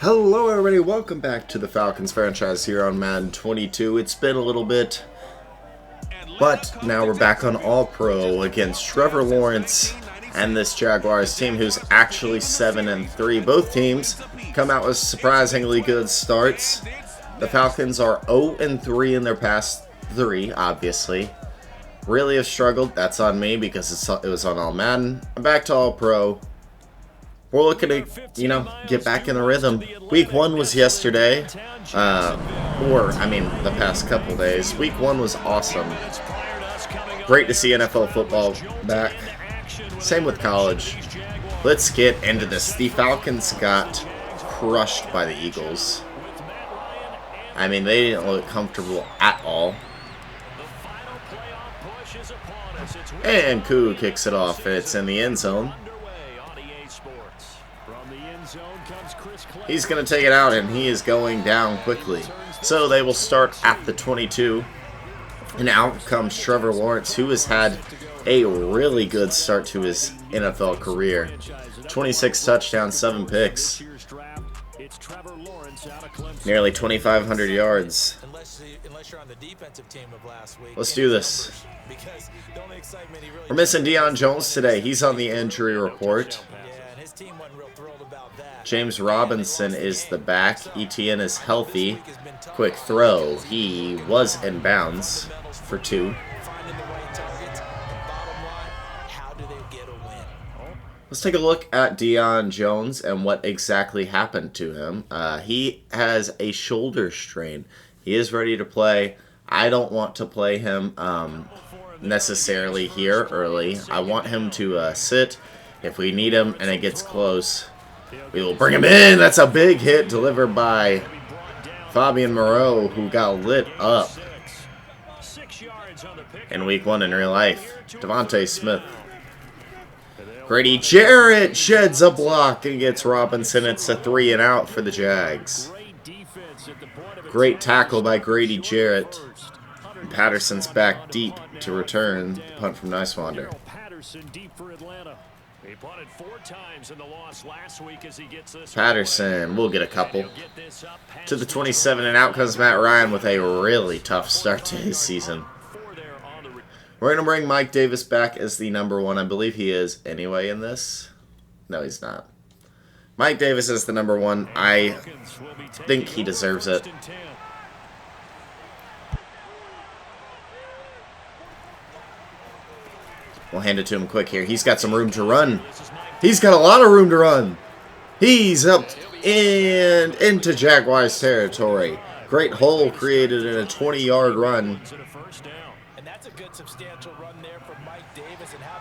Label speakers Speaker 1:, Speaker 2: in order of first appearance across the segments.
Speaker 1: Hello everybody, welcome back to the Falcons franchise here on Madden 22. It's been a little bit, but now we're back on All-Pro against Trevor Lawrence and this Jaguars team who's actually 7-3. Both teams come out with surprisingly good starts. The Falcons are 0-3 in their past three, obviously. Really have struggled. That's on me because it was on All Madden. I'm back to All-Pro. We're looking to, get back in the rhythm. Week 1 was yesterday, the past couple days. Week 1 was awesome. Great to see NFL football back. Same with college. Let's get into this. The Falcons got crushed by the Eagles. I mean, they didn't look comfortable at all. And Koo kicks it off. It's in the end zone. He's going to take it out, and he is going down quickly. So they will start at the 22. And out comes Trevor Lawrence, who has had a really good start to his NFL career. 26 touchdowns, 7 picks. Nearly 2,500 yards. Let's do this. We're missing Deion Jones today. He's on the injury report. James Robinson is the back. ETN is healthy. Quick throw. He was in bounds for 2. Let's take a look at Deion Jones and what exactly happened to him. He has a shoulder strain. He is ready to play. I don't want to play him necessarily here early. I want him to sit. If we need him and it gets close, we will bring him in. That's a big hit delivered by Fabian Moreau, who got lit up in week 1 in real life. Devontae Smith. Grady Jarrett sheds a block and gets Robinson. It's a 3 and out for the Jags. Great tackle by Grady Jarrett. Patterson's back deep to return the punt from Nicewander. Patterson will get a couple. To the 27, and out comes Matt Ryan with a really tough start to his season. We're going to bring Mike Davis back as the number 1. I believe he is anyway in this. No, he's not. Mike Davis is the number 1. I think he deserves it. We'll hand it to him quick here. He's got some room to run. He's got a lot of room to run. He's up and into Jaguars territory. Great hole created in a 20-yard run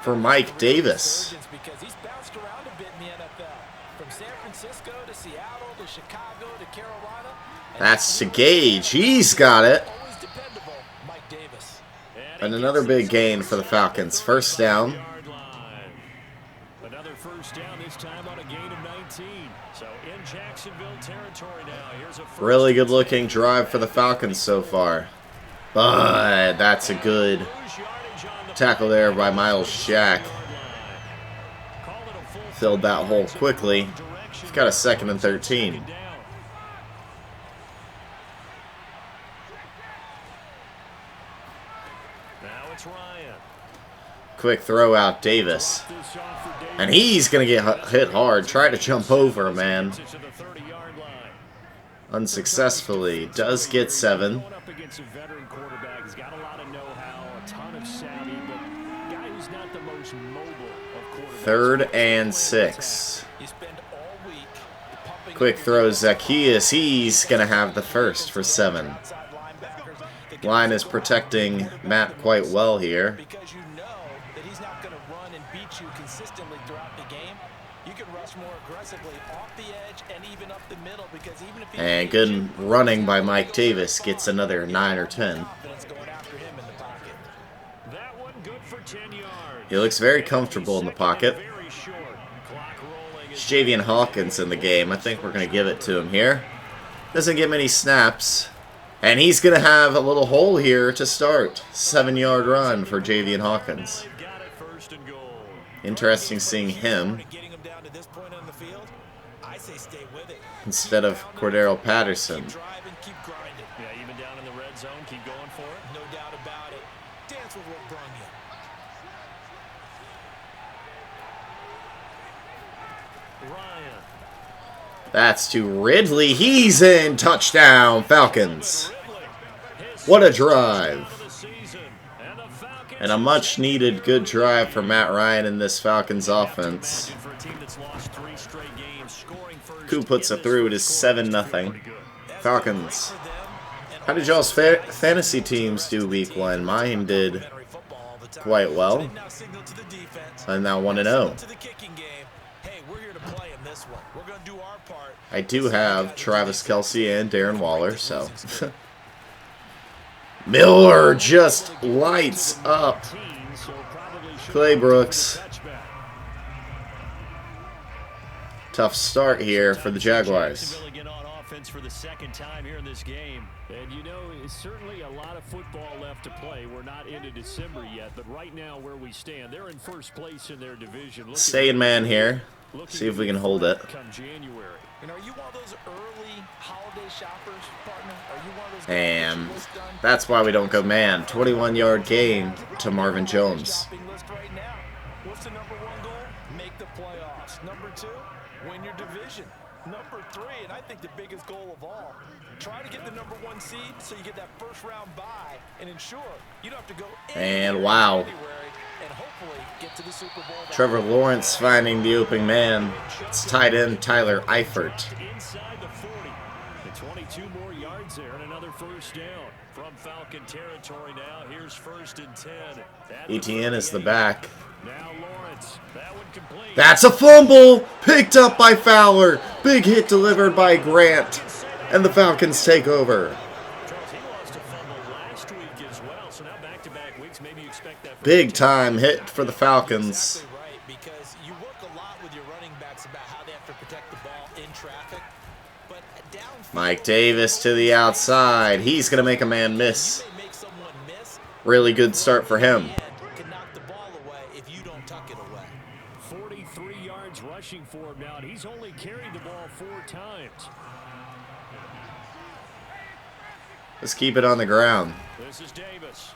Speaker 1: for Mike Davis. That's to Gage. He's got it. And another big gain for the Falcons. First down.
Speaker 2: Another first down, this time on a gain of 19. So in Jacksonville territory now. Here's a
Speaker 1: really good looking drive for the Falcons so far. But that's a good tackle there by Miles Shack. Filled that hole quickly. He's got a 2nd and 13. Quick throw out Davis. And he's going to get hit hard. Try to jump over, man. Unsuccessfully. Does get 7. 3rd and 6. Quick throw Zacchaeus. He's going to have the first for 7. Line is protecting Matt quite well here. And good running by Mike Davis gets another 9 or 10. He looks very comfortable in the pocket. It's Javian Hawkins in the game. I think we're going to give it to him here. Doesn't get many snaps. And he's going to have a little hole here to start. 7-yard run for Javian Hawkins. Interesting seeing him.
Speaker 3: I say stay with it.
Speaker 1: instead of Cordero Patterson.
Speaker 3: Keep driving, keep grinding.
Speaker 2: Yeah, even down in the red zone, keep going for it.
Speaker 3: No doubt about it. Dance with what brung you.
Speaker 2: Ryan.
Speaker 1: That's to Ridley. He's in. Touchdown, Falcons. What a drive. And a much-needed good drive for Matt Ryan in this Falcons offense. Koo puts it through. It is 7-0. Falcons. How did y'all's fantasy teams do week 1? Mine did quite well. I'm now 1-0. I do have Travis Kelce and Darren Waller, so... Miller just lights up Clay Brooks. Tough start here for the Jaguars.
Speaker 2: For the second time here in this game. And you know, it's certainly a lot of football left to play. We're not into December yet, but right now where we stand, they're in first place in their division.
Speaker 1: Stay in man here. See if we can hold it.
Speaker 2: Come January.
Speaker 3: And are you one of those early holiday shoppers, partner? Are you one of those
Speaker 1: And that's why we don't go man. 21-yard gain to Marvin Jones.
Speaker 3: Right now? What's the number 1 goal? Make the playoffs. Number 2, win your division. Number 3, and I think the biggest goal of all, try to get the number 1 seed so you get that first round bye and ensure you don't have to go
Speaker 1: and wow.
Speaker 3: And hopefully get to the Super Bowl.
Speaker 1: Trevor Lawrence finding the open man. It's tight end Tyler Eifert.
Speaker 2: Inside the 40. And 22 more yards there and another first down from Falcon territory now. Here's 1st and 10.
Speaker 1: ETN is the back.
Speaker 2: Now Lawrence. That one complete.
Speaker 1: That's a fumble! Picked up by Fowler. Big hit delivered by Grant. And the Falcons take over. Big time hit for the Falcons.
Speaker 3: Because you work a lot with your running backs about how they have to protect the ball in traffic. But
Speaker 1: Mike Davis to the outside. He's going to make a man miss. Really good start for him.
Speaker 2: 43 yards rushing for him now, and he's only carried the ball 4 times.
Speaker 1: Let's keep it on the ground.
Speaker 2: This is Davis.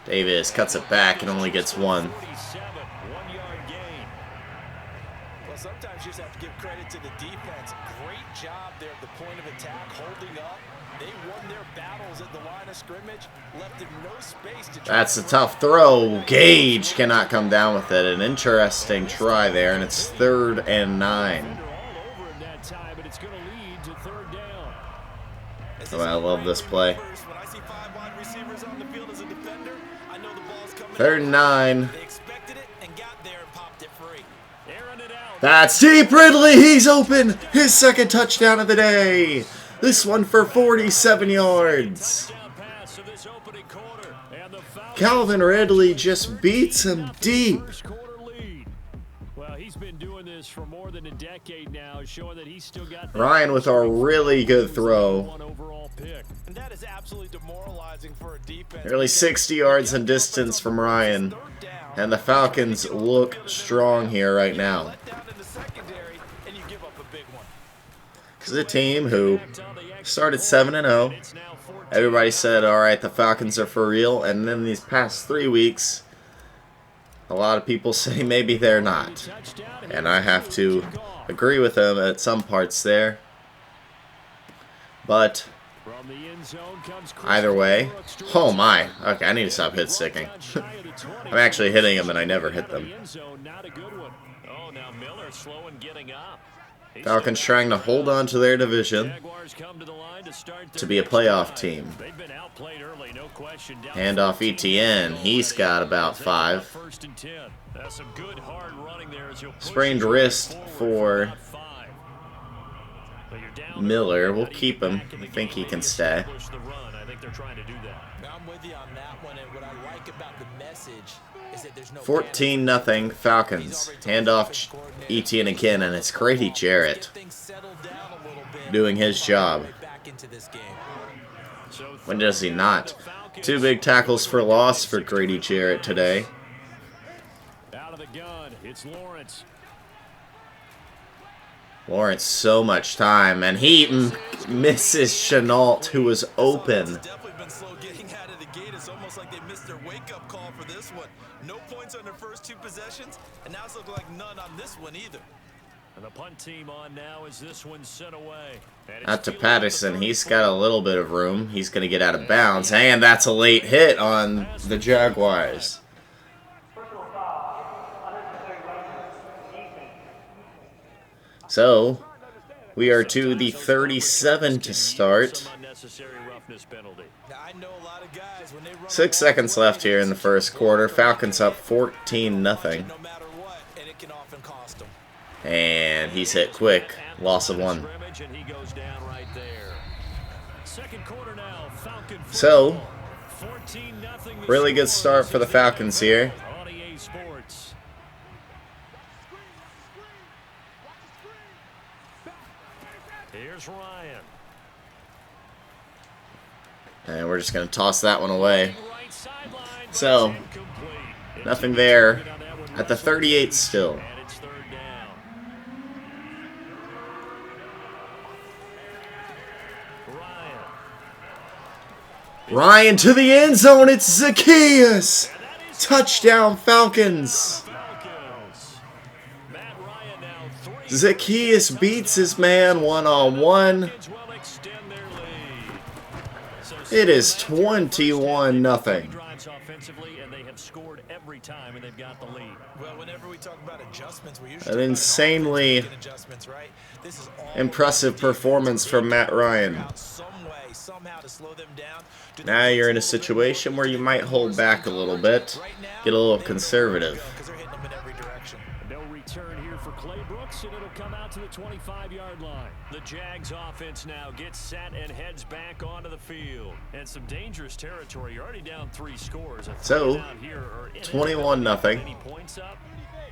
Speaker 1: Davis cuts it back and only gets 1.
Speaker 2: 1-yard gain.
Speaker 3: Well, sometimes you just have to give credit to the defense. Great job there at the point of attack, holding up. They won their battles at the line of scrimmage, left them no space to.
Speaker 1: That's a tough throw. Gage cannot come down with it. An interesting try there, and it's 3rd and 9. Oh, I love this play. 3rd and 9. That's deep. Ridley, he's open. His 2nd touchdown of the day. This one for 47 yards. Calvin Ridley just beats him deep.
Speaker 2: Well, he's been doing this for more than a decade now, showing that he's still got
Speaker 1: Ryan with a really good throw.
Speaker 3: And that is absolutely demoralizing for a defense.
Speaker 1: Nearly 60 yards in distance from Ryan. And the Falcons look strong here right now. This is a team who started 7-0. Everybody said, alright, the Falcons are for real. And then these past 3 weeks, a lot of people say maybe they're not. And I have to agree with them at some parts there. But either way, oh my. Okay, I need to stop hit sticking. I'm actually hitting them and I never hit them. Falcons trying to hold on to their division to be a playoff team. Hand off ETN. He's got about 5. Sprained wrist for Miller. We'll keep him. I think he can stay.
Speaker 3: I'm with you on that one, and what I like about the message is that there's no
Speaker 1: 14-0 Falcons. Hand off ETN again, and it's Grady Jarrett doing his job. When does he not? 2 big tackles for loss for Grady Jarrett today.
Speaker 2: Out of the gun, it's Lawrence.
Speaker 1: Lawrence so much time, and he misses Chenault, who was open.
Speaker 3: Definitely been slow getting out of the gate. It's almost like they missed their wake-up call for this one. No points on their first 2 possessions, and now it's looking like none on this one either.
Speaker 2: And the punt team on now as this one's sent away.
Speaker 1: Out to Patterson. He's got a little bit of room. He's going to get out of bounds, and that's a late hit on the Jaguars. So, we are to the 37 to start. 6 seconds left here in the first quarter. Falcons up 14-0. And he's hit quick. Loss of 1. So, really good start for the Falcons here.
Speaker 2: Here's Ryan.
Speaker 1: And we're just going to toss that one away. So, nothing there at the 38 still. Ryan to the end zone. It's Zacchaeus. Touchdown, Falcons. Zacchaeus beats his man one-on-one. It is 21-0. An insanely impressive performance from Matt Ryan. Now you're in a situation where you might hold back a little bit, get a little conservative.
Speaker 2: No return here for Clay Brooks, and it'll come out to the 25-yard line. The Jags offense now gets set and heads back onto the field. And some dangerous territory. You're already down 3 scores.
Speaker 1: So, 21-0.
Speaker 2: Points up.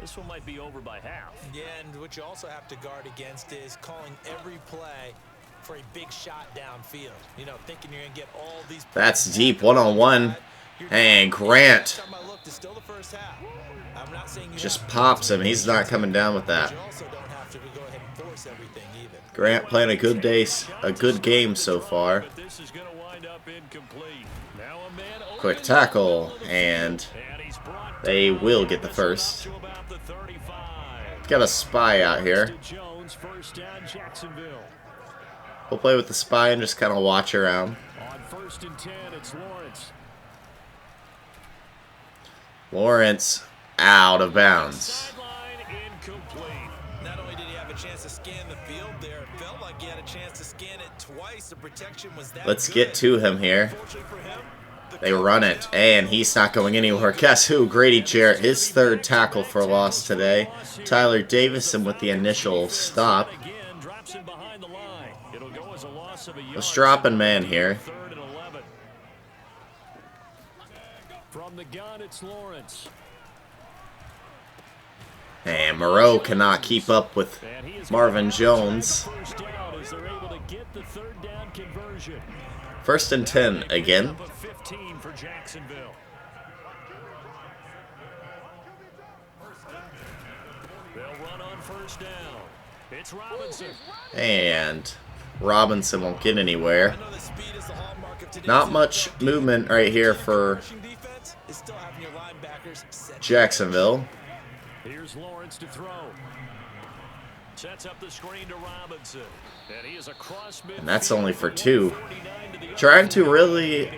Speaker 2: This one might be over by half.
Speaker 3: Yeah, and what you also have to guard against is calling every play for a big shot downfield. You know, thinking you're going to get all these.
Speaker 1: That's deep, one-on-one. And Grant just pops him. He's not coming down with that. Grant playing a good day, a good game so far. Quick tackle, and they will get the first. Got a spy out here. We'll play with the spy and just kind of watch around.
Speaker 2: On 1st and 10, it's Lawrence.
Speaker 1: Lawrence out of bounds.
Speaker 3: Not only did he have a chance to scan the field there, it felt like he had a chance to scan it twice. The protection was that
Speaker 1: Let's
Speaker 3: good.
Speaker 1: get to him here. They run it, and he's not going anywhere. Guess who? Grady Jarrett, his 3rd tackle for loss today. Tyler Davison with the initial stop. Let's drop in man here.
Speaker 2: From the gun, it's Lawrence.
Speaker 1: And Moreau cannot keep up with Marvin Jones. 1st and 10 again.
Speaker 2: 15 for Jacksonville. They'll run on 1st down. It's Robinson.
Speaker 1: And Robinson won't get anywhere. Not much movement right here for Jacksonville.
Speaker 2: Here's Lawrence to throw. Sets up the screen to Robinson. And he is across midfield.
Speaker 1: And that's only for 2. Trying to really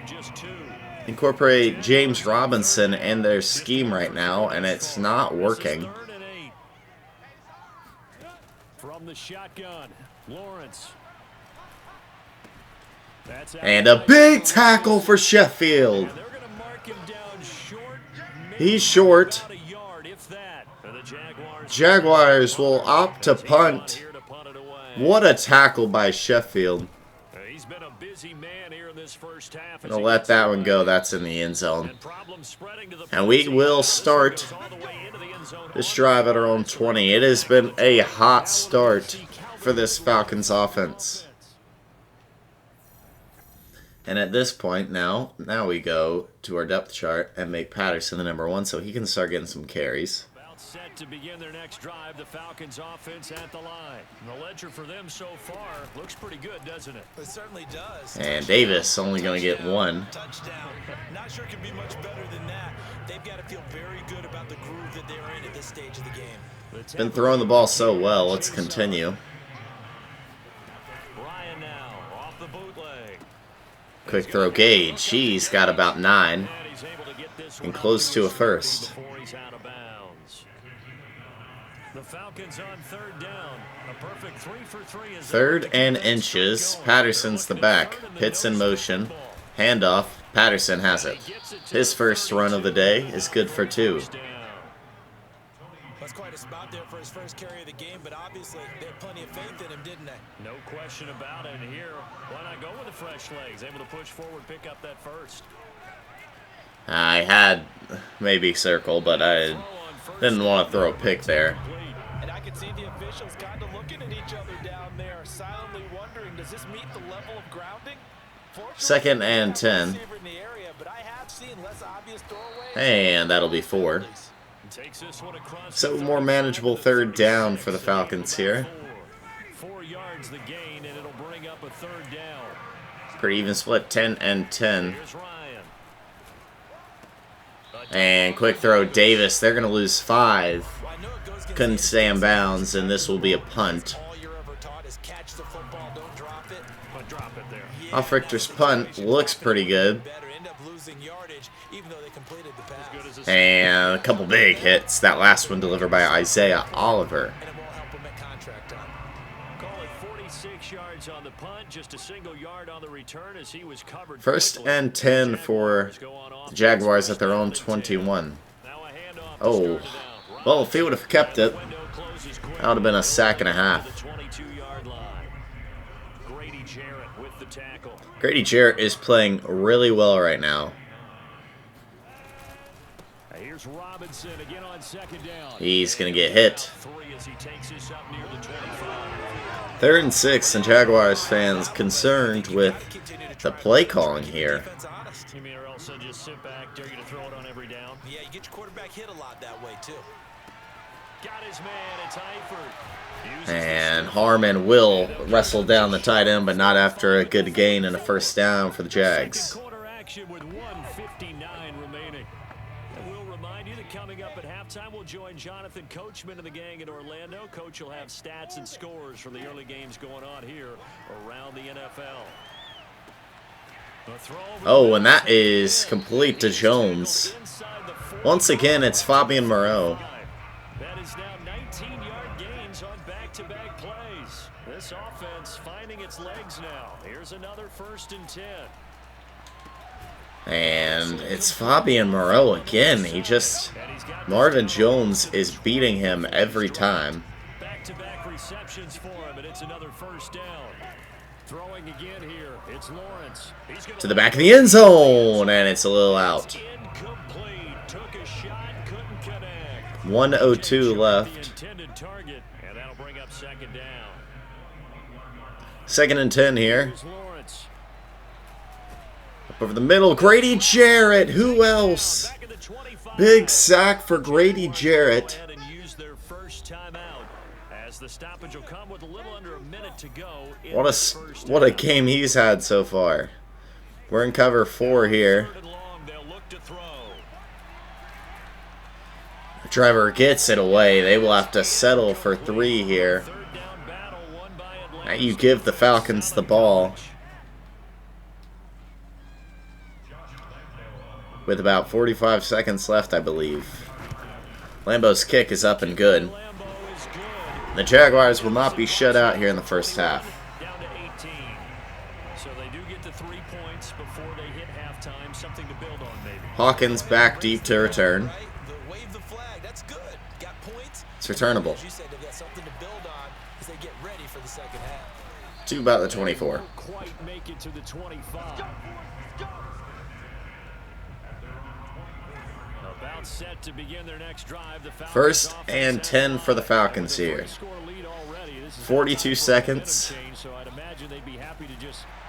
Speaker 1: incorporate James Robinson in their scheme right now, and it's not working.
Speaker 2: From the shotgun, Lawrence.
Speaker 1: And a big tackle for Sheffield. He's short. Jaguars will opt to punt. What a tackle by Sheffield. Gonna let that one go. That's in the end zone. And we will start this drive at our own 20. It has been a hot start for this Falcons offense. And at this point now we go to our depth chart and make Patterson the #1 so he can start getting some carries.
Speaker 2: About set to begin their next drive, the Falcons offense at the line. The ledger for them so far looks pretty good, doesn't it?
Speaker 3: It certainly does.
Speaker 1: And Davis only going to get one.
Speaker 3: Touchdown. Not sure it can be much better than that. They've got to feel very good about the groove that they're in at this stage of the game.
Speaker 1: Been throwing the ball so well. Let's continue.
Speaker 2: Ryan now off the bootleg.
Speaker 1: Quick throw Gage. He's got about 9 and close to a first.
Speaker 2: The Falcons on third down. A perfect 3 for 3 is
Speaker 1: 3rd and inches. Patterson's the back. Hits in motion. Handoff. Patterson has it. His first run of the day is good for 2.
Speaker 3: That's quite a spot there for his first carry of the game, but obviously they had plenty of faith in him, didn't they?
Speaker 2: No question about it. And here, why not go with the fresh legs? Able to push forward, pick up that first.
Speaker 1: I had maybe circle, but I didn't want to throw a pick there.
Speaker 3: And I could see the officials kind of looking at each other down there, silently wondering, does this meet the level of grounding?
Speaker 1: 2nd and 10. And that'll be 4. So more manageable 3rd down for the Falcons here.
Speaker 2: 4 yards the gain, and it'll bring up a 3rd down.
Speaker 1: Pretty even split, 10 and 10. And quick throw Davis. They're going to lose 5. Couldn't stay in bounds, and this will be a punt. Off Richter's punt looks pretty good. And a couple big hits. That last one delivered by Isaiah Oliver.
Speaker 2: On the punt, just a single yard on the return as he was covered.
Speaker 1: 1st and 10 for the Jaguars at their own 21. Oh, well, if he would have kept it, that would have been a sack and a half. Grady Jarrett is playing really well right now. He's going to get hit. 3rd and 6, and Jaguars fans concerned with the play calling here.
Speaker 3: Yeah, you get your quarterback hit a lot that way too.
Speaker 2: Got his man, it's Eifert.
Speaker 1: And Harmon will wrestle down the tight end, but not after a good gain and a 1st down for the Jags.
Speaker 2: With 1:59 remaining. And we'll remind you that coming up at halftime, we'll join Jonathan Coachman and the gang in Orlando. Coach will have stats and scores from the early games going on here around the NFL.
Speaker 1: Oh, and that is complete to Jones. Once again, it's Fabian Moreau.
Speaker 2: That is now 19-yard gains on back-to-back plays. This offense finding its legs now. Here's another 1st and 10.
Speaker 1: And it's Fabian Moreau again. Marvin Jones is beating him every time.
Speaker 2: Back-to-back receptions for him, and it's another 1st down. Throwing again here, it's Lawrence.
Speaker 1: To the back of the end zone, and it's a little out.
Speaker 2: Incomplete. Took a shot, couldn't connect.
Speaker 1: 1:02 left.
Speaker 2: Target, and that'll bring up 2nd down.
Speaker 1: 2nd and 10 here. Up over the middle, Grady Jarrett. Who else? Big sack for Grady Jarrett. What a game he's had so far. We're in cover 4 here. The driver gets it away. They will have to settle for 3 here. Now you give the Falcons the ball. With about 45 seconds left, I believe. Lambeau's kick is up and good. The Jaguars will not be shut out here in the 1st half.
Speaker 2: Down to 18. So they do get the 3 points before they hit halftime. Something to build on, maybe.
Speaker 1: Hawkins back deep to return. It's returnable. To about the 24.
Speaker 2: Quite make it to the 25. About set to begin their next drive.
Speaker 1: 1st and 10 for the Falcons here. 42 seconds.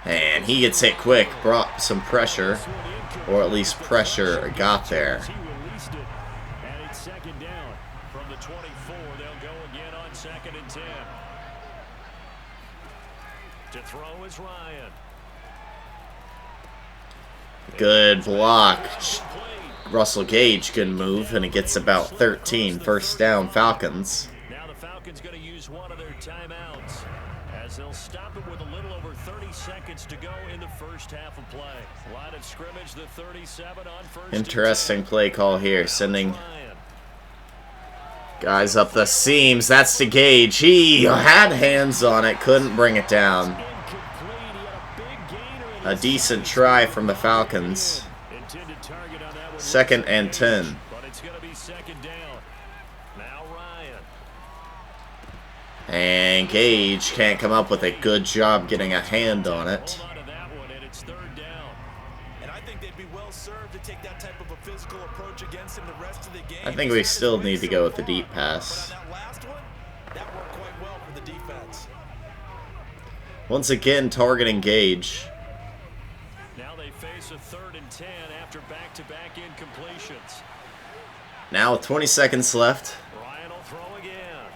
Speaker 1: And he gets hit quick. Brought some pressure. Or at least pressure got there.
Speaker 2: To throw is Ryan.
Speaker 1: Good block. Russell Gage, good move, and it gets about 13. First down, Falcons.
Speaker 2: Now the Falcons going to use one of their timeouts as they'll stop it with a little over 30 seconds to go in the first half of play. Line of scrimmage, the 37 on first.
Speaker 1: Interesting play call here, sending guys up the seams. That's to Gage. He had hands on it, couldn't bring it down. A decent try from the Falcons. Second and 10.
Speaker 2: But it's going to be second down. Now Ryan.
Speaker 1: And Gage can't come up with a good job getting a hand on it.
Speaker 2: Hold on to that one, and it's third down.
Speaker 3: And I think they'd be well served to take that type of a physical approach against him the rest of the game.
Speaker 1: I think we still need to go with the deep pass.
Speaker 3: But on that last one, that worked quite well for the defense.
Speaker 1: Once again, targeting Gage.
Speaker 2: Now they face a 3rd and 10 after back-to-back incompletions.
Speaker 1: Now with 20 seconds left.
Speaker 2: Ryan will throw again.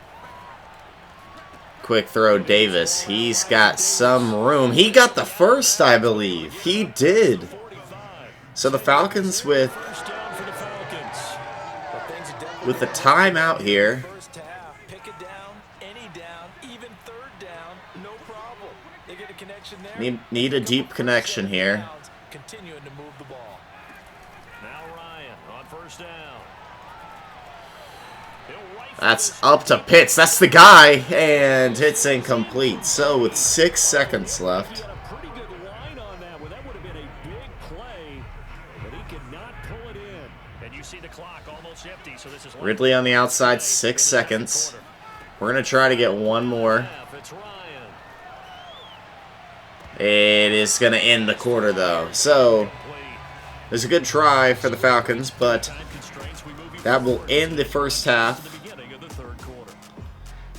Speaker 1: Quick throw, Davis. He's got some room. He got the first, I believe. He did.
Speaker 2: 45.
Speaker 1: So the Falcons with
Speaker 2: First down for the Falcons.
Speaker 3: But things are definitely
Speaker 1: the timeout here.
Speaker 3: first half. Pick it down, any down, even third down, no problem. They get a connection there.
Speaker 1: Need a deep connection here.
Speaker 3: Continuing to move the ball.
Speaker 2: Now Ryan on first down. He'll rifle
Speaker 1: That's
Speaker 2: this.
Speaker 1: up to Pitts. That's the guy. And it's incomplete. So with 6 seconds
Speaker 2: He
Speaker 1: left.
Speaker 2: got a pretty good line on that one. That would have been a big play, but he could not pull it in. And you see the clock almost empty, so this is
Speaker 1: Ridley on the outside, 6 seconds. We're going to try to get one more.
Speaker 2: It's Ryan.
Speaker 1: It is going to end the quarter, though. So, there's a good try for the Falcons, but
Speaker 2: Time constraints, we move you
Speaker 1: that will
Speaker 2: forward
Speaker 1: end the first
Speaker 2: to
Speaker 1: half.
Speaker 2: the beginning of the third quarter.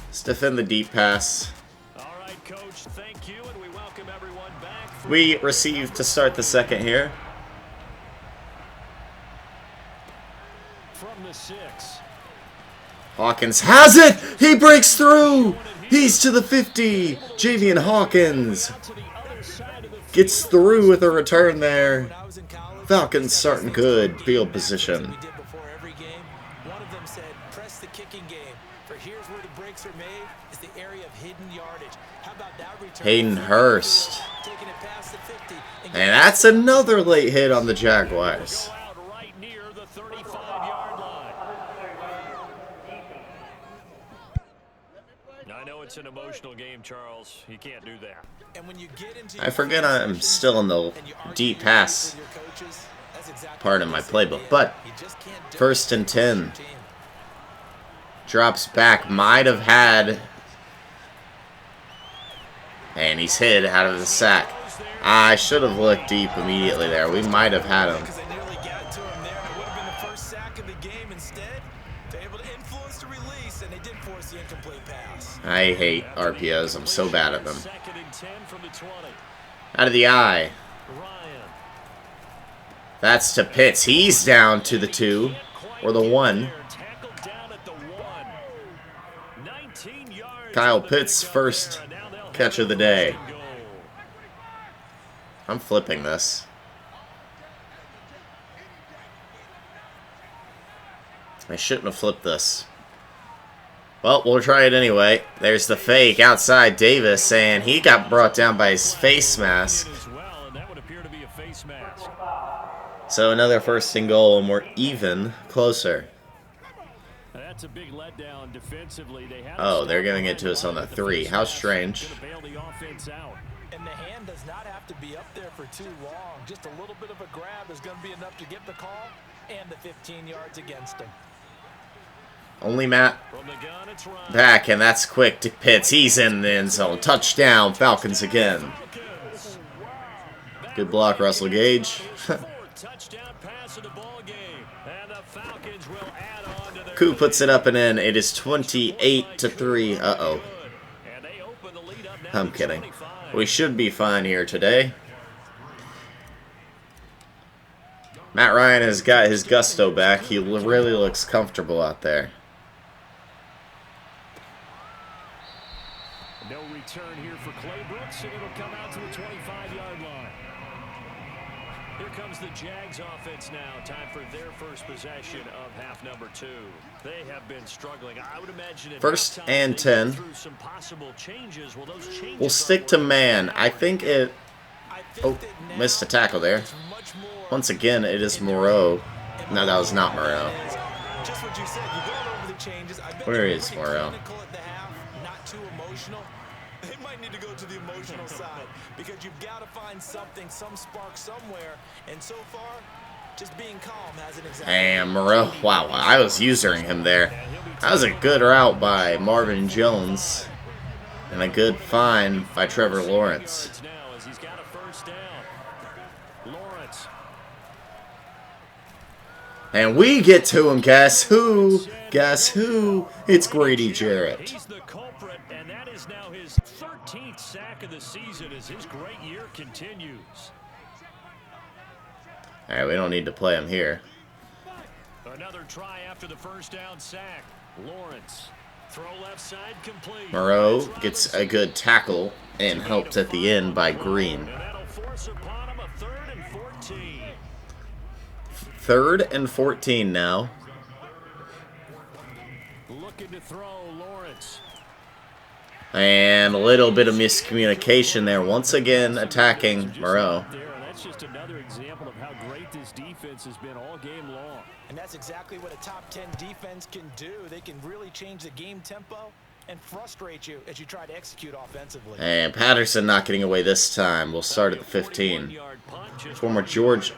Speaker 1: Let's defend the deep pass.
Speaker 2: All right, Coach, thank you, and we welcome everyone back.
Speaker 1: We receive to start the second here.
Speaker 2: From the 6.
Speaker 1: Hawkins has it! He breaks through! He's to the 50! Javian Hawkins
Speaker 2: To the other side of the
Speaker 1: gets through with a return there.
Speaker 3: When I was in college,
Speaker 1: Falcons starting good field position.
Speaker 3: we did before every game. One of them said, press the kicking game. For here's where the breaks are made, is the area of hidden yardage. How about that return?
Speaker 1: Hayden Hurst.
Speaker 3: Taking it past the 50.
Speaker 1: And that's another late hit on the Jaguars.
Speaker 2: go out right near the 35-yard line. I know it's an emotional game, Charles. You can't do that.
Speaker 3: And when you get into
Speaker 1: I forget I'm still in the
Speaker 3: and you argue
Speaker 1: deep
Speaker 3: with
Speaker 1: pass
Speaker 3: your coaches, that's exactly
Speaker 1: part of
Speaker 3: what
Speaker 1: my
Speaker 3: they
Speaker 1: playbook,
Speaker 3: did.
Speaker 1: but
Speaker 3: You just can't do
Speaker 1: first
Speaker 3: it.
Speaker 1: and 10.
Speaker 3: Team.
Speaker 1: Drops back, might have had. And he's hit out of the sack. I should have looked deep immediately there. We might have had him.
Speaker 3: Because they nearly got to him there. It would have been the first sack of the game. Instead, they're able to influence the release, and they did force the incomplete pass.
Speaker 1: I hate RPOs. I'm so bad at them.
Speaker 2: Second and 10 from the 20.
Speaker 1: Out of the eye.
Speaker 2: Ryan.
Speaker 1: That's to Pitts. He's down to the 2 or the 1.
Speaker 2: Tackled down at the 1. 19 yards
Speaker 1: Kyle
Speaker 2: on the
Speaker 1: Pitts'
Speaker 2: pickup
Speaker 1: first
Speaker 2: there, and now they'll
Speaker 1: catch
Speaker 2: have
Speaker 1: of the
Speaker 2: a
Speaker 1: day.
Speaker 2: first and goal.
Speaker 1: I'm flipping this. I shouldn't have flipped this. Well, we'll try it anyway. There's the fake outside Davis, and he got brought down by his face mask.
Speaker 2: As well, and that would appear to be a face mask.
Speaker 1: So another first and goal, and we're even closer.
Speaker 2: That's a big letdown defensively. They had
Speaker 1: Oh, they're giving it to us on the 3. How strange.
Speaker 2: Gonna bail the offense out.
Speaker 3: And the hand does not have to be up there for too long. Just a little bit of a grab is going to be enough to get the call and the 15 yards against him.
Speaker 1: Only Matt
Speaker 2: From the gun, it's Ryan.
Speaker 1: back, and that's quick to Pitts. He's in the end zone. Touchdown, Falcons again.
Speaker 2: Falcons.
Speaker 1: Good block, Russell Gage.
Speaker 2: Fourth touchdown pass of the ball game. And the Falcons will add on to their
Speaker 1: Koo puts it up and in. It is 28-3. Uh-oh.
Speaker 2: And they open the lead up now
Speaker 1: I'm
Speaker 2: to
Speaker 1: kidding.
Speaker 2: 25.
Speaker 1: We should be fine here today. Matt Ryan has got his gusto back. He really looks comfortable out there.
Speaker 2: No return here for Clay Brooks, and it'll come out to the 25-yard line. Here comes the Jags offense now. Time for their first possession of half number 2. They have been struggling. I would imagine
Speaker 1: First and 10.
Speaker 2: Some possible changes. Well, those changes
Speaker 1: We'll stick to man. I think it... Oh, missed a tackle there. Once again, it is Moreau. No, that was not Moreau. Where is Moreau?
Speaker 3: Not too emotional. They might need to go to the emotional side because you've got to find something, some spark somewhere. And so far, just being calm hasn't exactly.
Speaker 1: And Moreau, wow, I was using him there. That was a good route by Marvin Jones, and a good find by Trevor Lawrence. And we get to him. Guess who? Guess who? It's Grady Jarrett.
Speaker 2: He's the culprit, and that is now his 13th sack of the season as his great year continues.
Speaker 1: All right, we don't need to play him here.
Speaker 2: Another try after the first down sack. Lawrence, throw left side complete.
Speaker 1: Moreau gets a good tackle and helped at the end by Green.
Speaker 2: And that'll force upon him a 3rd and 14.
Speaker 1: 3rd and 14 now.
Speaker 2: Looking to throw, Lawrence.
Speaker 1: And a little bit of miscommunication there. Once again, attacking Moreau.
Speaker 2: That's just another example of how great this defense has been all game long.
Speaker 3: And that's exactly what a top 10 defense can do. They can really change the game tempo and frustrate you as you try to execute offensively.
Speaker 1: And Patterson not getting away this time. We'll start at the 15. Former Georgia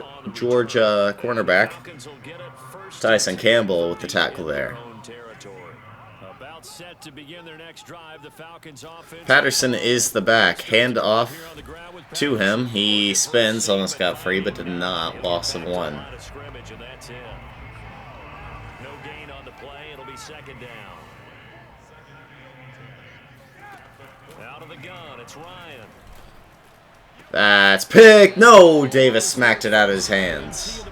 Speaker 1: cornerback Tyson Campbell with the tackle there. Patterson is the back. Hand off to him. He spins, almost got free, but did not. Loss of 1.
Speaker 2: No gain on the play. It'll be 2nd down. Out of the gun, it's Ryan.
Speaker 1: That's pick. No, Davis smacked it out of his hands.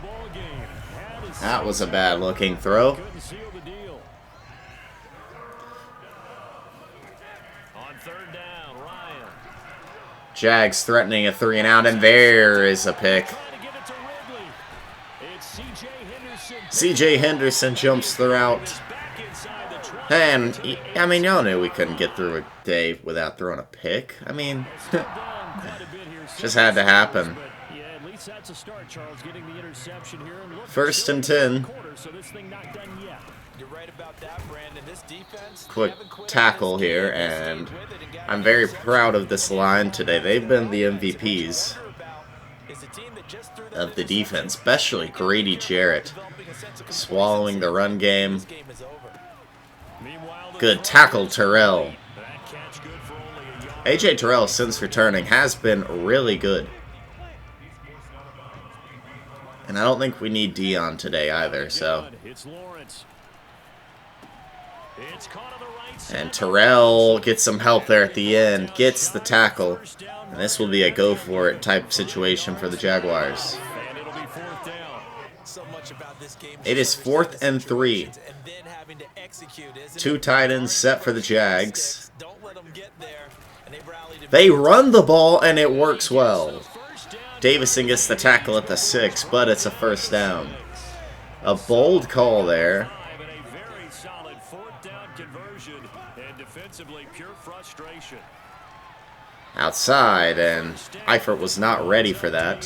Speaker 1: That was a bad looking throw.
Speaker 2: Couldn't seal the deal. On 3rd down, Ryan.
Speaker 1: Jags threatening a 3 and out, and there is a pick.
Speaker 2: Trying to give it to Ridley. It's C.J. Henderson.
Speaker 1: C.J. Henderson jumps the route.
Speaker 2: Back inside the trap.
Speaker 1: And, I mean, y'all knew we couldn't get through a day without throwing a pick. I mean, just had to happen.
Speaker 2: Yeah, at least that's a start, Charles, getting the interception here. And look,
Speaker 1: 1st and 10.
Speaker 2: so this thing not done yet.
Speaker 3: You're right about that, Brandon. This defense,
Speaker 1: Quick tackle here, and I'm very proud of this line today. They've been the MVPs of the defense, especially Grady Jarrett, swallowing the run game. Good tackle, Terrell. A.J. Terrell, since returning, has been really good. And I don't think we need Dion today either, so. And Terrell gets some help there at the end, gets the tackle. And this will be a go-for-it type situation for the Jaguars. It is 4th and 3. 2 tight ends set for the Jags. They run the ball, and it works well. Davison gets the tackle at the 6, but it's a 1st down. A bold call there. Outside, and Eifert was not ready for that.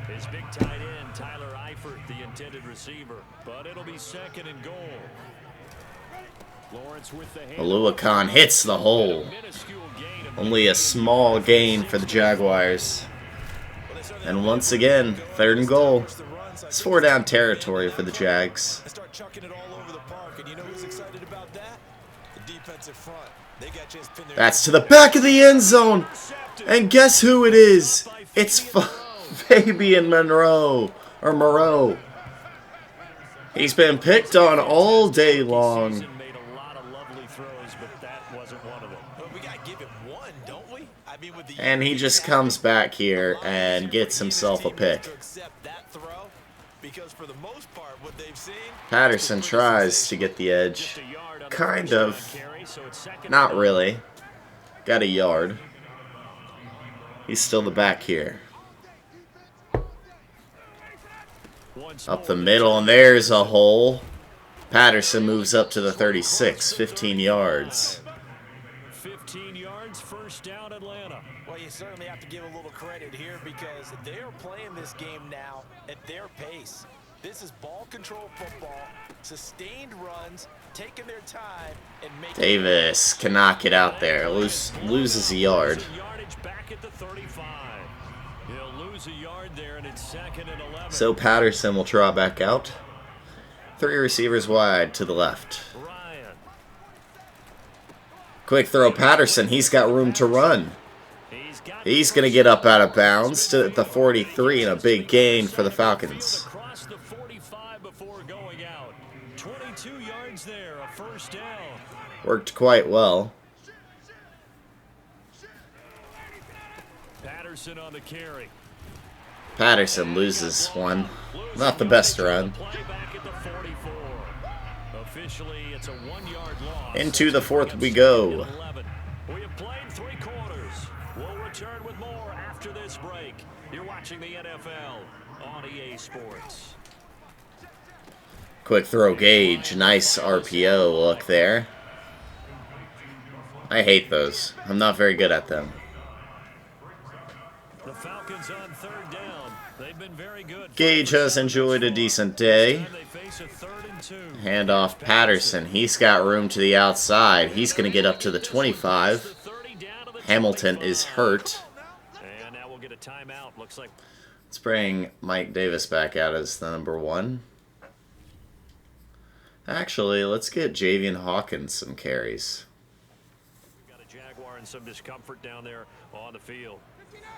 Speaker 2: His big tight end, Tyler Eifert, the intended receiver, but it'll be 2nd and goal. Lawrence with the hand.
Speaker 1: Oluwakan hits the hole. Only a small gain for the Jaguars. And once again, 3rd and goal. It's 4-down territory for the Jags.
Speaker 3: Start chucking it all over the park, and you know who's excited about that? The defensive front. They got just pinned their
Speaker 1: That's to the back of the end zone. And guess who it is? It's Fabian Moreau. He's been picked on all day long. And he just comes back here and gets himself a pick. Patterson tries to get the edge. Kind of. Not really. Got a yard. He's still the back here. Up the middle, and there's a hole. Patterson moves up to the 36, 15 yards.
Speaker 2: 15 yards, first down, Atlanta.
Speaker 3: Well, you certainly have to give a little credit here because they are playing this game now at their pace. This is ball control football, sustained runs, taking their time, and making.
Speaker 1: Davis cannot get out there. Loses a yard.
Speaker 2: Back at the 35. He'll lose a yard there, and it's 2nd and 11.
Speaker 1: So Patterson will draw back out. 3 receivers wide to the left.
Speaker 2: Ryan.
Speaker 1: Quick throw, Patterson. He's got room to run. He's going to get up out of bounds to the 43 and a big gain for the Falcons.
Speaker 2: Across the 45 before going out. 22 yards there, a first down.
Speaker 1: Worked quite well.
Speaker 2: Patterson on the carry.
Speaker 1: Patterson loses one. Not the best run.
Speaker 2: Officially, it's a 1-yard loss.
Speaker 1: Into the 4th we go.
Speaker 2: We have played 3 quarters. We'll return with more after this break. You're watching the NFL on EA Sports.
Speaker 1: Quick throw, Gage. Nice RPO look there. I hate those. I'm not very good at them.
Speaker 2: The Falcons on 3rd down. They've been very good.
Speaker 1: Gage has enjoyed a decent day. Hand off Patterson. He's got room to the outside. He's going to get up to the 25. Hamilton is hurt.
Speaker 2: And now we'll get a timeout. Looks like.
Speaker 1: Let's bring Mike Davis back out as the number 1. Actually, let's get Javian Hawkins some carries.
Speaker 2: Got a Jaguar and some discomfort down there on the field.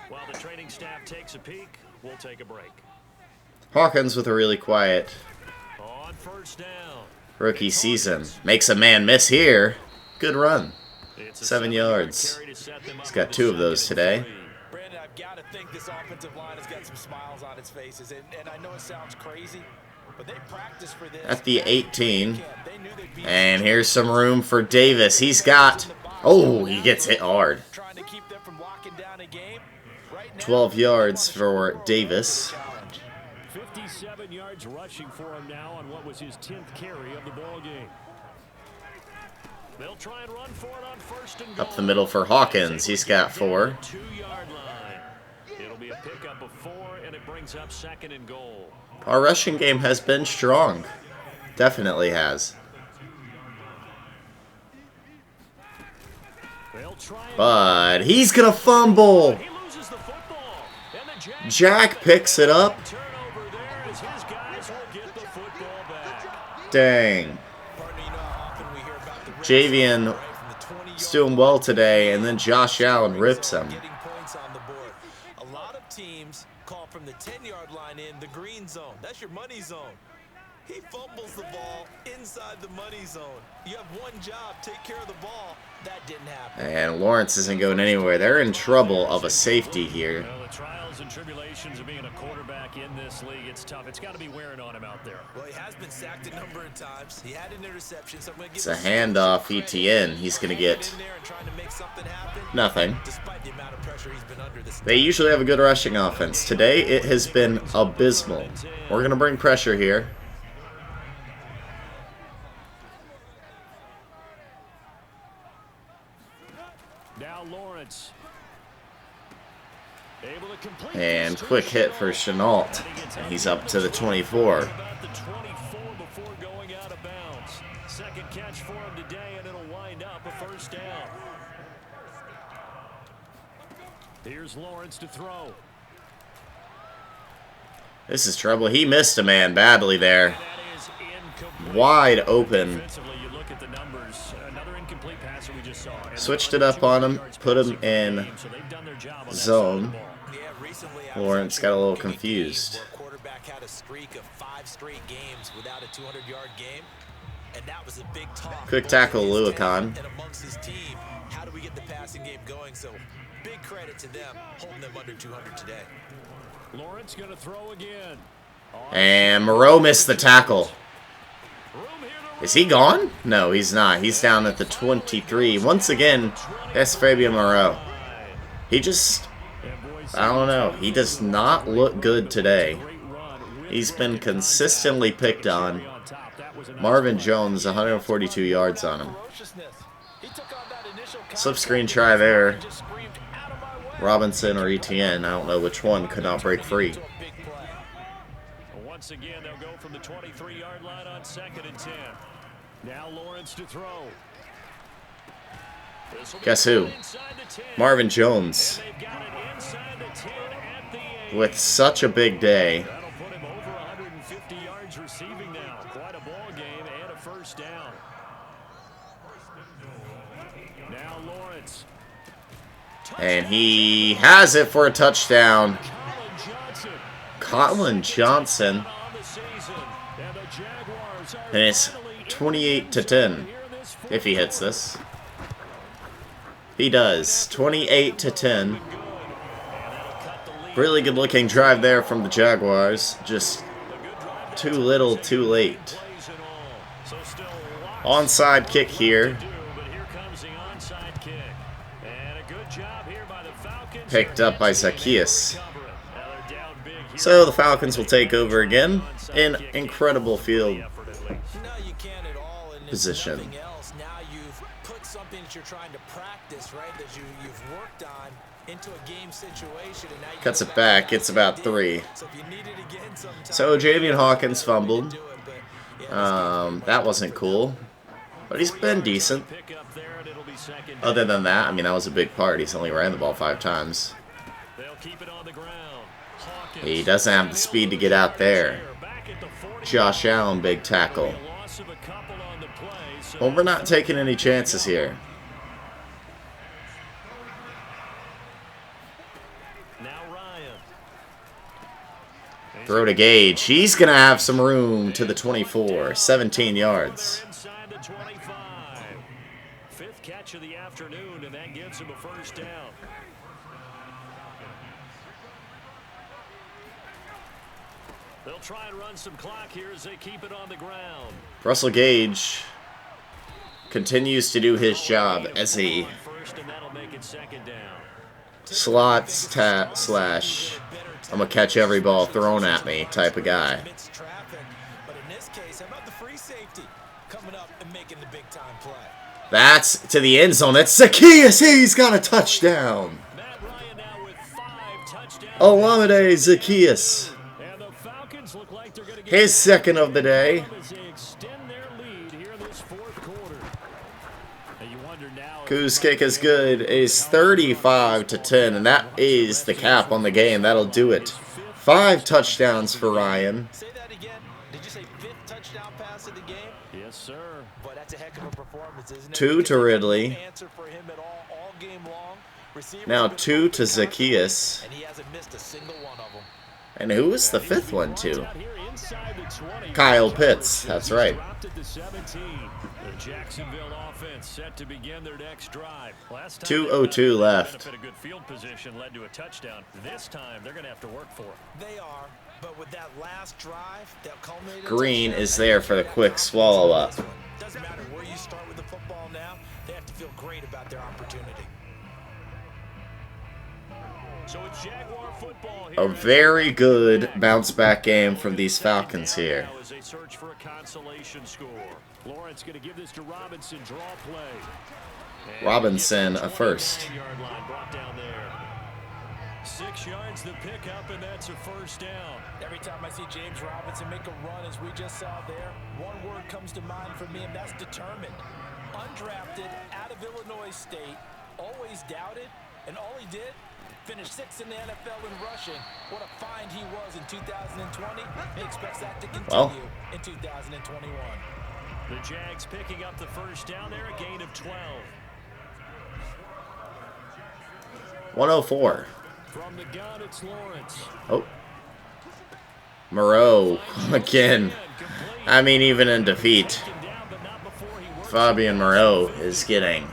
Speaker 2: While the training staff takes a peek, we'll take a break.
Speaker 1: Hawkins with a really quiet
Speaker 2: On first down.
Speaker 1: rookie season. Makes a man miss here. Good run. 7 yards. He's got 2 of those today.
Speaker 3: Brandon, I've got to think this offensive line has got some smiles on its faces. And I know it sounds crazy, but they practiced for this.
Speaker 1: At the 18. And here's some room for Davis. He's got... Oh, he gets hit hard. 12 yards for Davis.
Speaker 2: 57 yards rushing for him now on what was his 10th carry of the ball game. They'll try and run for it on first and goal.
Speaker 1: Up the middle for Hawkins. He's got 4.
Speaker 2: 2-yard line. It'll be a pickup of 4, and it brings up 2nd and goal.
Speaker 1: Our rushing game has been strong. Definitely has. But he's going to fumble. Jack picks it up. Dang. Javian is doing well today, and then Josh Allen rips him.
Speaker 3: A lot of teams call from the 10-yard line in the green zone. That's your money zone. He fumbles the ball inside the money zone. You have one job, take care of the ball. That didn't happen.
Speaker 1: And Lawrence isn't going anywhere. They're in trouble of a safety here.
Speaker 2: Well, the trials and tribulations of being a quarterback in this league, it's tough. It's got to be wearing on him out there.
Speaker 3: Well, he has been sacked a number of times. He had an interception, so I'm going to give
Speaker 1: It's a handoff, ETN. He's going to get nothing.
Speaker 3: Despite the amount of pressure he's been under this.
Speaker 1: They usually have a good rushing offense. Today, it has been abysmal. We're going to bring pressure here.
Speaker 2: Now Lawrence. Able to complete
Speaker 1: And quick hit for Chenault. And he's up to the 24.
Speaker 2: About the 24 before going out of bounds. Second catch for him today, and it'll wind up a first down. Here's Lawrence to throw.
Speaker 1: This is trouble. He missed a man badly there.
Speaker 2: That is incomplete.
Speaker 1: Wide open.
Speaker 2: Defensively, you look at the numbers. Another incomplete pass that we just saw.
Speaker 1: Switched it up on him, put him in zone. Lawrence got a little confused.
Speaker 3: Quarterback had a streak of 5 straight games without a 200-yard game, and that was a big talk.
Speaker 1: Quick tackle, Luakon.
Speaker 3: And amongst his team, how do we get the passing game going? So big credit to them holding them under 200 today.
Speaker 2: Lawrence going to throw again.
Speaker 1: And Moreau missed the tackle. Is he gone? No, he's not. He's down at the 23. Once again, that's Fabian Moreau. He just, I don't know. He does not look good today. He's been consistently picked on. Marvin Jones, 142 yards on him. Slip screen try there. Robinson or ETN, I don't know which one, could not break free.
Speaker 2: Once again, they'll go from the 23-yard line on 2nd and 10. Now Lawrence to throw.
Speaker 1: Guess who? Marvin Jones. With such a big day.
Speaker 2: That'll put him over 150 yards receiving now. Quite a ball game and a first down. Now Lawrence.
Speaker 1: And he has it for a touchdown. Colin Johnson. And it's 28-10 if he hits this. He does. 28-10. Really good looking drive there from the Jaguars. Just too little, too late. Onside kick here. Picked up by Zacchaeus. So the Falcons will take over again in incredible field position.
Speaker 3: Now you've put something that you're trying to practice, right? That you've worked on into a game situation, and now
Speaker 1: Cuts it back. It's about 3. So Javian Hawkins fumbled. That wasn't cool, but he's been decent. Other than that, I mean, that was a big part. He's only ran the ball 5 times. He doesn't have the speed to get out there. Josh Allen, big tackle. Well, we're not taking any chances here. Throw to Gage. He's going to have some room to the 24. 17 yards.
Speaker 2: Fifth catch of the afternoon, and that gives him a first down. They'll try and run some clock here as they keep it on the ground.
Speaker 1: Russell Gage continues to do his job as a slot slash I'm going to catch every ball thrown at me type of guy. That's to the end zone. That's Zacchaeus. He's got a touchdown. Olamide Zacchaeus. His second of the day. Coos kick is good. Is 35-10, and that is the cap on the game. That'll do it. 5 touchdowns for Ryan.
Speaker 3: Say that again. Did you say 5th touchdown pass of the game?
Speaker 2: Yes, sir.
Speaker 3: But that's a heck of a performance, isn't it?
Speaker 1: 2 to Ridley.
Speaker 3: Answer for him at all game long.
Speaker 1: Now 2 to Zacchaeus.
Speaker 3: And he hasn't missed a single one of them.
Speaker 1: And who was the 5th one to? Kyle Pitts. That's right.
Speaker 2: The Jacksonville offense set to begin their next drive.
Speaker 1: 2:02 left.
Speaker 2: A good field position led to a touchdown. This time they're going to have to work for it.
Speaker 3: They are, but with that last drive, that culminated
Speaker 1: Green is there for the quick swallow up.
Speaker 3: Doesn't matter where you start with the football now, they have to feel great about their opportunity.
Speaker 2: So it's Jaguar football here.
Speaker 1: A very good bounce back game from these Falcons here.
Speaker 2: As they search for a consolation score. Lawrence going to give this to Robinson, draw play. And
Speaker 1: Robinson a first.
Speaker 2: 6 yards the pickup, and that's a first down.
Speaker 3: Every time I see James Robinson make a run, as we just saw there, one word comes to mind for me, and that's determined. Undrafted, out of Illinois State, always doubted, and all he did, finished 6th in the NFL in rushing. What a find he was in 2020. He expects that to continue in 2021.
Speaker 2: The Jags picking up the first down there, a gain of 12.
Speaker 1: 104.
Speaker 2: From the gun, it's Lawrence.
Speaker 1: Oh. Moreau again. I mean, even in defeat, Fabian Moreau is getting,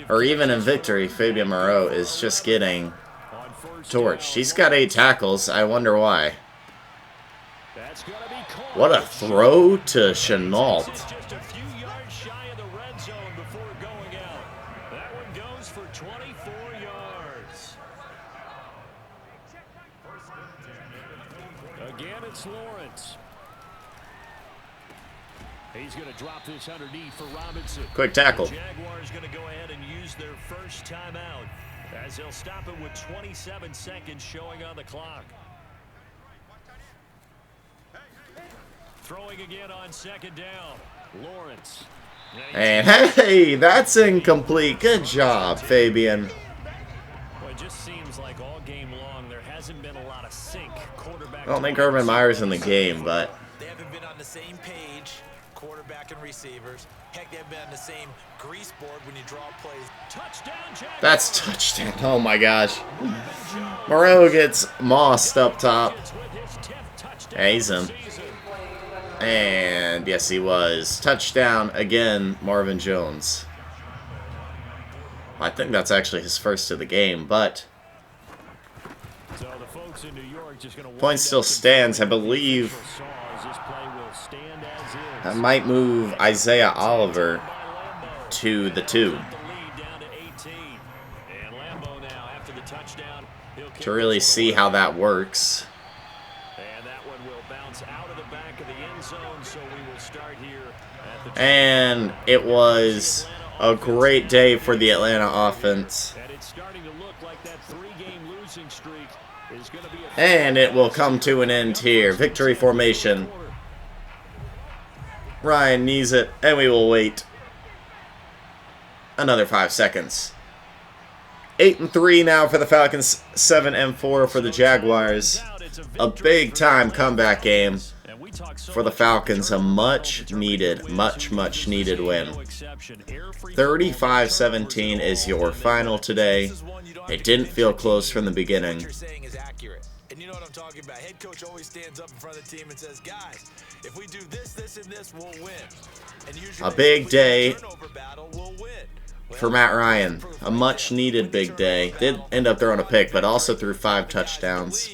Speaker 1: or even in victory, Fabian Moreau is just getting torched. He's got 8 tackles. I wonder why.
Speaker 2: That's going to be caught.
Speaker 1: What a throw to Chenault.
Speaker 2: Just a few yards shy of the red zone before going out. That one goes for 24 yards. Again, it's Lawrence. He's going to drop this underneath for Robinson.
Speaker 1: Quick tackle.
Speaker 2: The Jaguars going to go ahead and use their first timeout as they'll stop it with 27 seconds showing on the clock. Throwing again on second down. Lawrence.
Speaker 1: And hey, that's incomplete. Good job, Fabian.
Speaker 2: Well, it just seems like all game long there hasn't been a lot of sync. Quarterback.
Speaker 1: I don't think Urban Meyer's in the game, but
Speaker 3: They haven't been on the same page, quarterback and receivers. Heck, they've been on the same grease board when you draw plays.
Speaker 2: Touchdown, Jaguars.
Speaker 1: that's touchdown. Oh my gosh. Moreau gets mossed up top.
Speaker 2: With his 10th touchdown
Speaker 1: Yeah, he's
Speaker 2: of
Speaker 1: in.
Speaker 2: the season.
Speaker 1: And yes, he was. Touchdown again, Marvin Jones. I think that's actually his first of the game, but
Speaker 2: So the folks in New York just gonna
Speaker 1: point still stands. I believe
Speaker 2: This play will stand as
Speaker 1: I
Speaker 2: is.
Speaker 1: might move Isaiah Oliver to the 2
Speaker 2: The lead down to 18. And Lambeau now after the touchdown. He'll kick
Speaker 1: to really
Speaker 2: this one
Speaker 1: see
Speaker 2: away.
Speaker 1: how that works.
Speaker 2: And that one will bounce out of the back of the end zone, so we will start here at the
Speaker 1: And it was a great day for the Atlanta offense.
Speaker 2: And it's starting to look like that 3-game losing streak is going to be a
Speaker 1: And it will come to an end here. Victory formation. Ryan needs it, and we will wait another 5 seconds. 8-3 now for the Falcons, 7-4 for the Jaguars. A big time comeback game for the Falcons. A much needed win. 35-17 is your final today. It didn't feel close from the beginning.
Speaker 3: You're saying is accurate. And you know what I'm talking about. Head coach always stands up in front of the team and says, guys, if we do this, this, and this, we'll win. And usually
Speaker 1: A big
Speaker 3: if we
Speaker 1: day
Speaker 3: win a turnover battle, we'll win.
Speaker 1: For Matt Ryan. A much needed big day. Did end up throwing a pick, but also threw 5 touchdowns.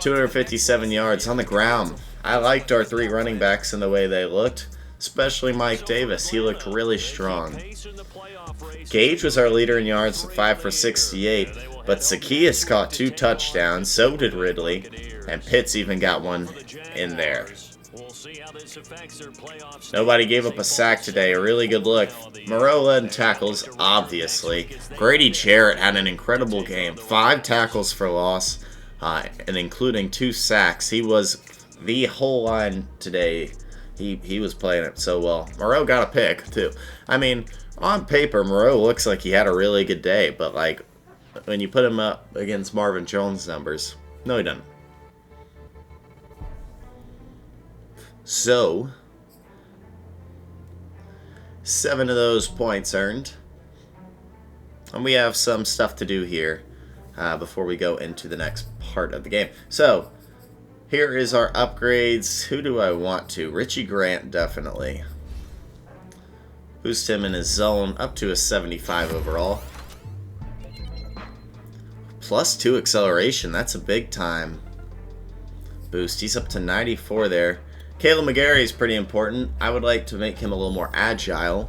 Speaker 1: 257 yards on the ground. I liked our 3 running backs and the way they looked, especially Mike Davis. He looked really strong. Gage was our leader in yards, 5 for 68, but Zacchaeus caught 2 touchdowns, so did Ridley, and Pitts even got one in there. Nobody gave up a sack today. A really good look. Moreau led tackles, obviously. Grady Jarrett had an incredible game. 5 tackles for loss, and including 2 sacks. He was the whole line today. He was playing it so well. Moreau got a pick, too. I mean, on paper, Moreau looks like he had a really good day, but, like, when you put him up against Marvin Jones' numbers, no, he didn't. So, 7 of those points earned. And we have some stuff to do here before we go into the next part of the game. So, here is our upgrades. Who do I want to? Richie Grant, definitely. Boost him in his zone up to a 75 overall. Plus 2 acceleration. That's a big time boost. He's up to 94 there. Caleb McGarry is pretty important. I would like to make him a little more agile.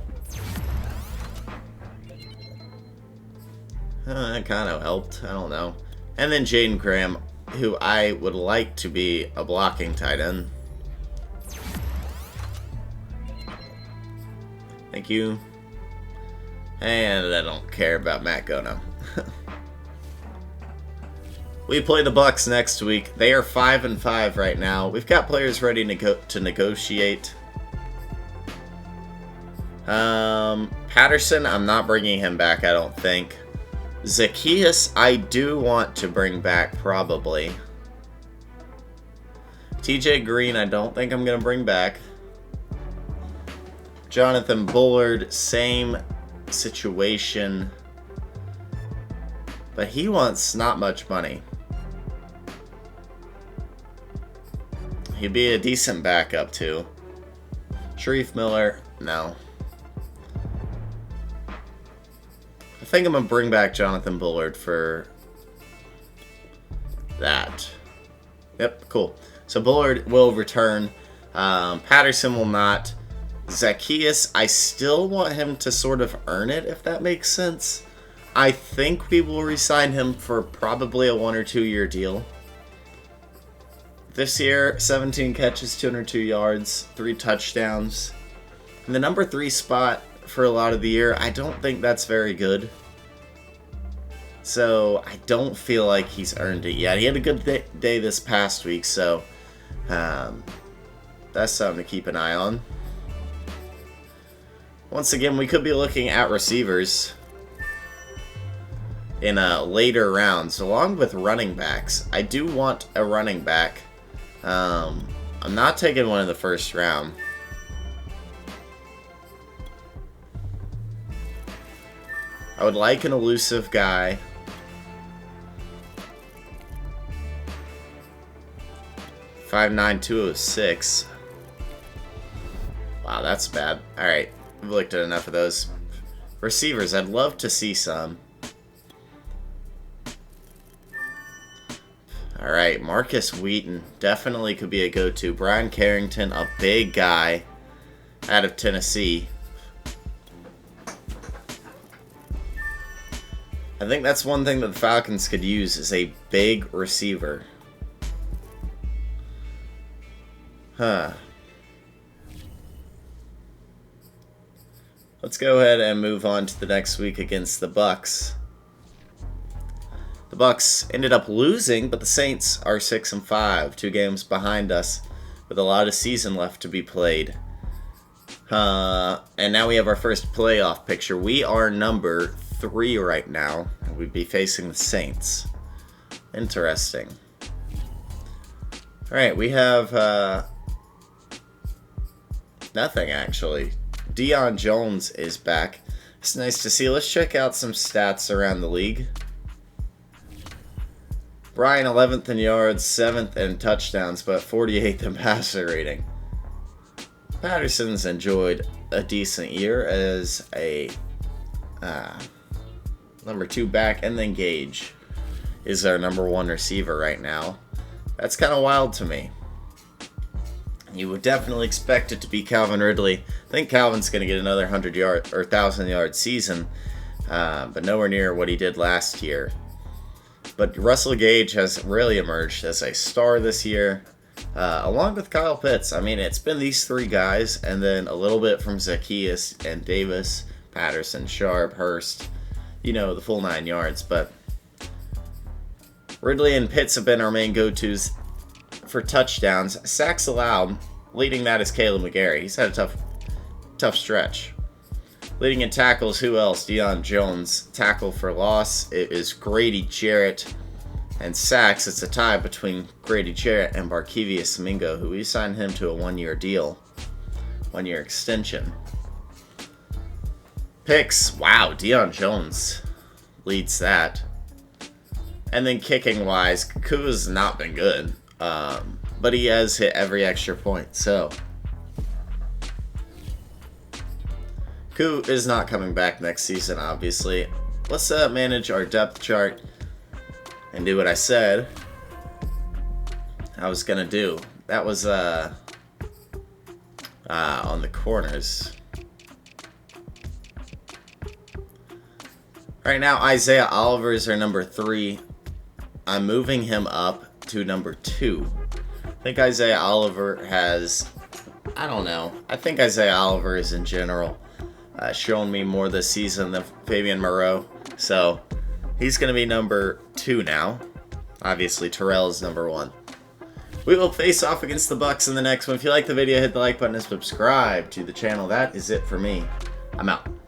Speaker 1: That kind of helped. I don't know. And then Jaden Graham, who I would like to be a blocking tight end. Thank you. And I don't care about Matt Gono. We play the Bucks next week. They are 5-5 right now. We've got players ready to negotiate. Patterson, I'm not bringing him back, I don't think. Zacchaeus, I do want to bring back, probably. TJ Green, I don't think I'm going to bring back. Jonathan Bullard, same situation. But he wants not much money. He'd be a decent backup, too. Sharif Miller, no. I think I'm going to bring back Jonathan Bullard for that. Yep, cool. So Bullard will return. Patterson will not. Zacchaeus, I still want him to sort of earn it, if that makes sense. I think we will re-sign him for probably a 1 or 2 year deal. This year, 17 catches, 202 yards, 3 touchdowns. In the number 3 spot for a lot of the year, I don't think that's very good. So, I don't feel like he's earned it yet. He had a good day this past week, so that's something to keep an eye on. Once again, we could be looking at receivers in later rounds, along with running backs. I do want a running back. I'm not taking one in the first round. I would like an elusive guy. $5'9", 206. Wow, that's bad. Alright, we've looked at enough of those. Receivers, I'd love to see some. Alright, Marcus Wheaton definitely could be a go-to. Brian Carrington, a big guy out of Tennessee. I think that's one thing that the Falcons could use, is a big receiver. Huh. Let's go ahead and move on to the next week against the Bucks. The Bucks ended up losing, but the Saints are 6-5, 2 games behind us, with a lot of season left to be played. And now we have our first playoff picture. We are number 3 right now, and we'd be facing the Saints. Interesting. Alright, we have nothing actually. Deion Jones is back. It's nice to see. Let's check out some stats around the league. Brian 11th in yards, 7th in touchdowns, but 48th in passer rating. Patterson's enjoyed a decent year as a number 2 back, and then Gage is our number 1 receiver right now. That's kind of wild to me. You would definitely expect it to be Calvin Ridley. I think Calvin's going to get another 100-yard or 1,000-yard season, but nowhere near what he did last year. But Russell Gage has really emerged as a star this year, along with Kyle Pitts. I mean, it's been these 3 guys, and then a little bit from Zacchaeus and Davis, Patterson, Sharp, Hurst, you know, the full 9 yards. But Ridley and Pitts have been our main go-tos for touchdowns. Sacks allowed, leading that is Caleb McGarry. He's had a tough stretch. Leading in tackles, who else? Deion Jones. Tackle for loss, it is Grady Jarrett. And sacks, it's a tie between Grady Jarrett and Barkevius Mingo, who we signed him to a 1-year deal. 1-year extension. Picks, wow, Deion Jones leads that. And then kicking-wise, Kua's not been good. But he has hit every extra point, so Koo is not coming back next season, obviously. Let's manage our depth chart and do what I said I was gonna do. That was on the corners. Right now, Isaiah Oliver is our number 3. I'm moving him up to number 2. I think Isaiah Oliver has, I don't know. I think Isaiah Oliver is in general shown me more this season than Fabian Moreau. So he's going to be number 2 now. Obviously, Terrell is number 1. We will face off against the Bucks in the next one. If you like the video, hit the like button and subscribe to the channel. That is it for me. I'm out.